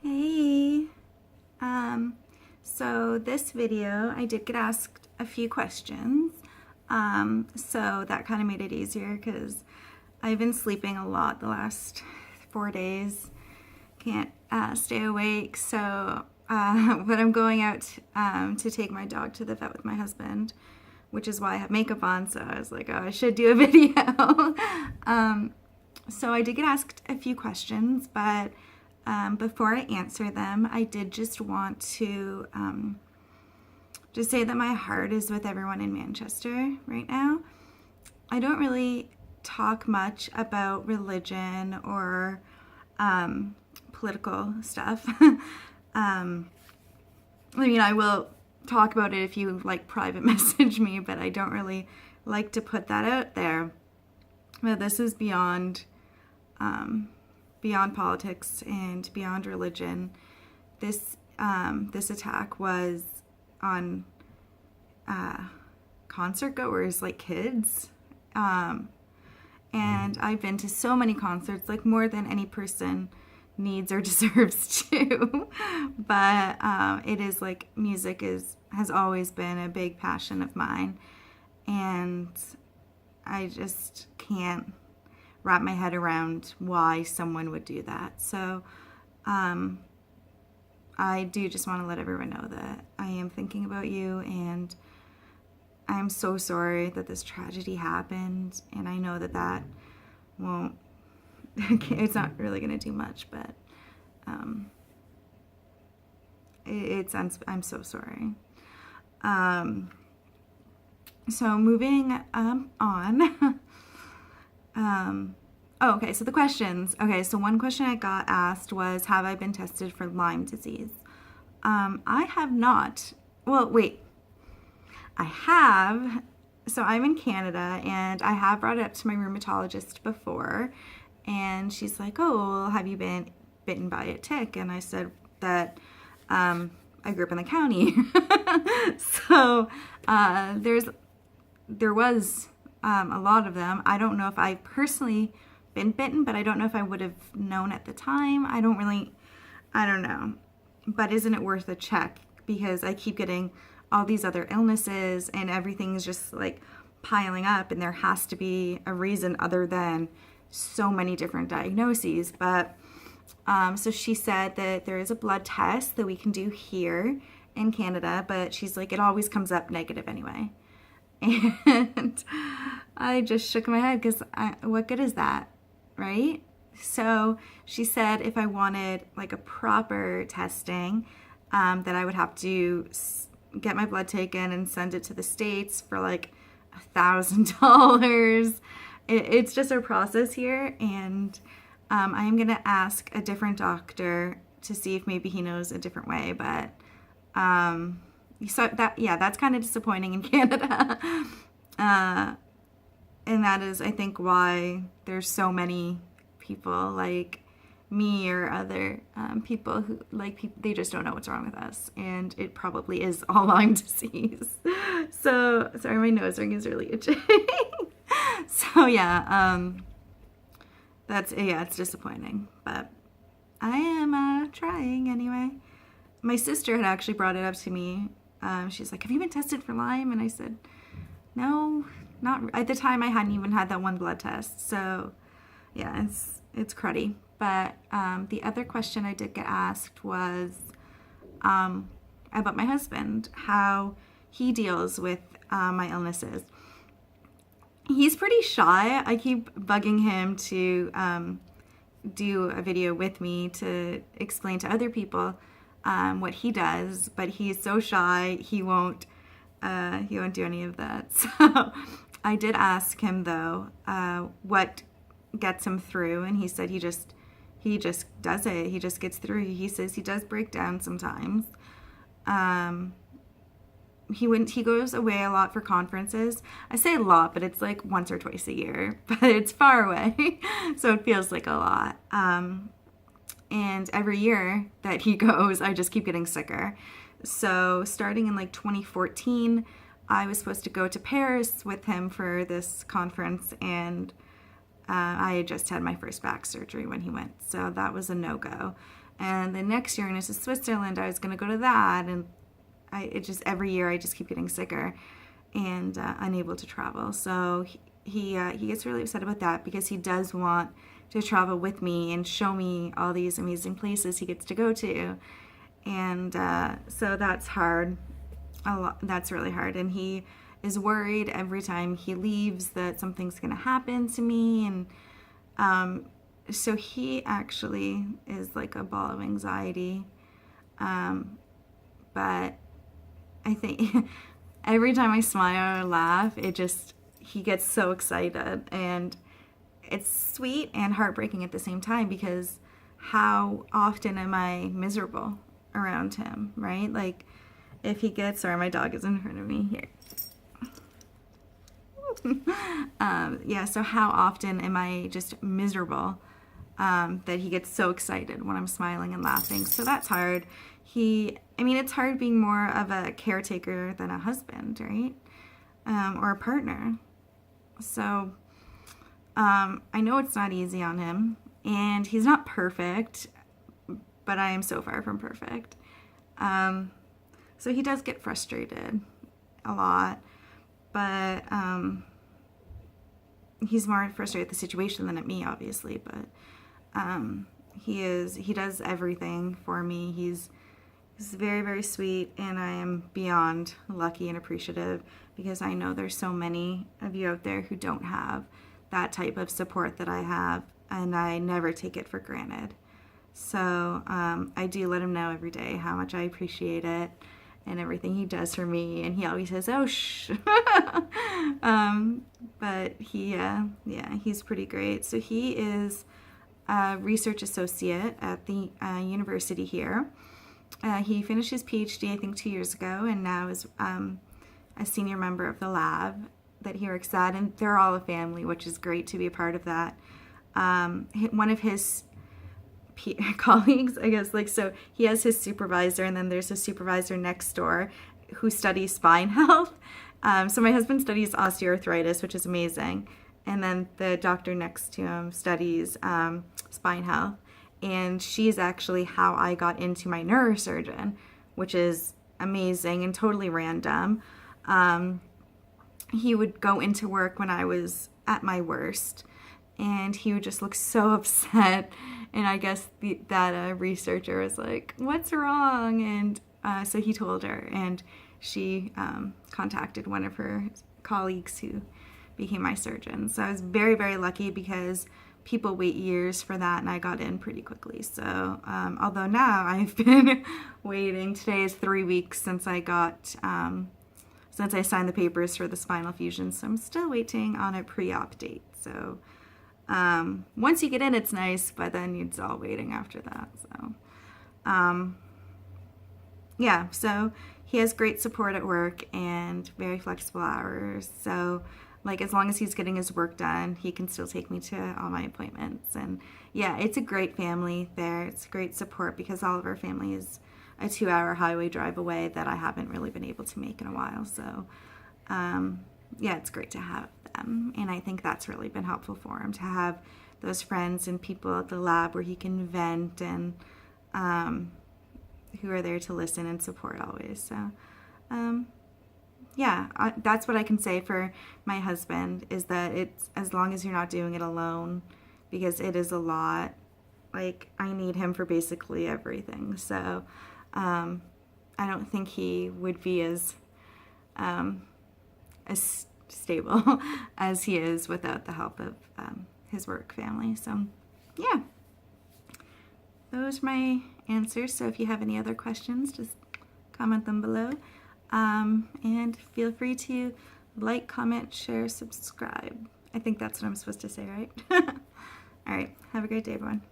Hey, so this video I did get asked a few questions, so that kind of made it easier because I've been sleeping a lot the last 4 days, can't stay awake, so but I'm going out to take my dog to the vet with my husband, which is why I have makeup on, so I was like, oh, I should do a video. So I did get asked a few questions, but before I answer them, I did just want to just say that my heart is with everyone in Manchester right now. I don't really talk much about religion or political stuff. I will talk about it if you like private message me, but I don't really like to put that out there. But this is beyond politics and beyond religion. This attack was on concert goers, like kids, and I've been to so many concerts, like more than any person needs or deserves to. But it is like music has always been a big passion of mine, and I just can't wrap my head around why someone would do that. So I do just want to let everyone know that I am thinking about you, and I'm so sorry that this tragedy happened, and I know that won't it's not really going to do much, but I'm so sorry. So moving on. Okay, so the questions. Okay, so one question I got asked was, have I been tested for Lyme disease? I have not. Well, wait. I have. So I'm in Canada, and I have brought it up to my rheumatologist before, and she's like, oh, well, have you been bitten by a tick? And I said that I grew up in the county. So there was a lot of them. I don't know if I personally been bitten, but I don't know if I would have known at the time. I don't know. But isn't it worth a check? Because I keep getting all these other illnesses, and everything's just like piling up, and there has to be a reason other than so many different diagnoses. But so she said that there is a blood test that we can do here in Canada, but she's like, it always comes up negative anyway. And I just shook my head because what good is that, right? So she said if I wanted like a proper testing, that I would have to get my blood taken and send it to the States for like $1,000. It's just a process here, and I am gonna ask a different doctor to see if maybe he knows a different way, but so that's kind of disappointing in Canada. And that is, I think, why there's so many people like me or other people who they just don't know what's wrong with us, and it probably is all Lyme disease. So sorry, my nose ring is really itching. So it's disappointing, but I am trying anyway. My sister had actually brought it up to me. She's like, have you been tested for Lyme? And I said, no, not at the time. I hadn't even had that one blood test. So yeah, it's cruddy. But the other question I did get asked was about my husband, how he deals with my illnesses. He's pretty shy. I keep bugging him to do a video with me to explain to other people what he does, but he's so shy he won't do any of that. So I did ask him though what gets him through, and he said he just does it. He just gets through. He says he does break down sometimes. He goes away a lot for conferences. I say a lot, but it's like once or twice a year, but it's far away. So it feels like a lot. And every year that he goes, I just keep getting sicker. So starting in like 2014, I was supposed to go to Paris with him for this conference, and I had just had my first back surgery when he went, so that was a no-go. And the next year, in Switzerland, I was going to go to that, and every year I just keep getting sicker and unable to travel. So he gets really upset about that because he does want to travel with me and show me all these amazing places he gets to go to. And so that's hard. That's really hard. And he is worried every time he leaves that something's going to happen to me. And so he actually is like a ball of anxiety. But I think every time I smile or laugh, he gets so excited. And it's sweet and heartbreaking at the same time because how often am I miserable around him, right? Like if he gets, sorry, my dog is in front of me here. So how often am I just miserable that he gets so excited when I'm smiling and laughing? So that's hard. It's hard being more of a caretaker than a husband, right? Or a partner. So I know it's not easy on him, and he's not perfect, but I am so far from perfect. So he does get frustrated a lot, but he's more frustrated at the situation than at me, obviously. But he does everything for me. He's very, very sweet, and I am beyond lucky and appreciative because I know there's so many of you out there who don't have that type of support that I have, and I never take it for granted. So I do let him know every day how much I appreciate it and everything he does for me, and he always says, "Oh, shh." But he's pretty great. So he is a research associate at the university here. He finished his PhD, I think, 2 years ago, and now is a senior member of the lab that he works at, and they're all a family, which is great to be a part of that. One of his colleagues, I guess, so he has his supervisor, and then there's a supervisor next door who studies spine health. So my husband studies osteoarthritis, which is amazing, and then the doctor next to him studies spine health, and she's actually how I got into my neurosurgeon, which is amazing and totally random. He would go into work when I was at my worst, and he would just look so upset. And I guess that researcher was like, "What's wrong?" And so he told her, and she contacted one of her colleagues who became my surgeon. So I was very, very lucky because people wait years for that, and I got in pretty quickly. So although now I've been waiting, today is 3 weeks since I signed the papers for the spinal fusion, so I'm still waiting on a pre-op date. So once you get in, it's nice, but then it's all waiting after that. So so he has great support at work and very flexible hours. So as long as he's getting his work done, he can still take me to all my appointments. And it's a great family there. It's great support because all of our family is a 2-hour highway drive away that I haven't really been able to make in a while. So, it's great to have them. And I think that's really been helpful for him to have those friends and people at the lab where he can vent and who are there to listen and support always. So, that's what I can say for my husband is that it's as long as you're not doing it alone, because it is a lot. I need him for basically everything. So, I don't think he would be as stable as he is without the help of his work family. So, those are my answers. So if you have any other questions, just comment them below. And feel free to like, comment, share, subscribe. I think that's what I'm supposed to say, right? All right. Have a great day, everyone.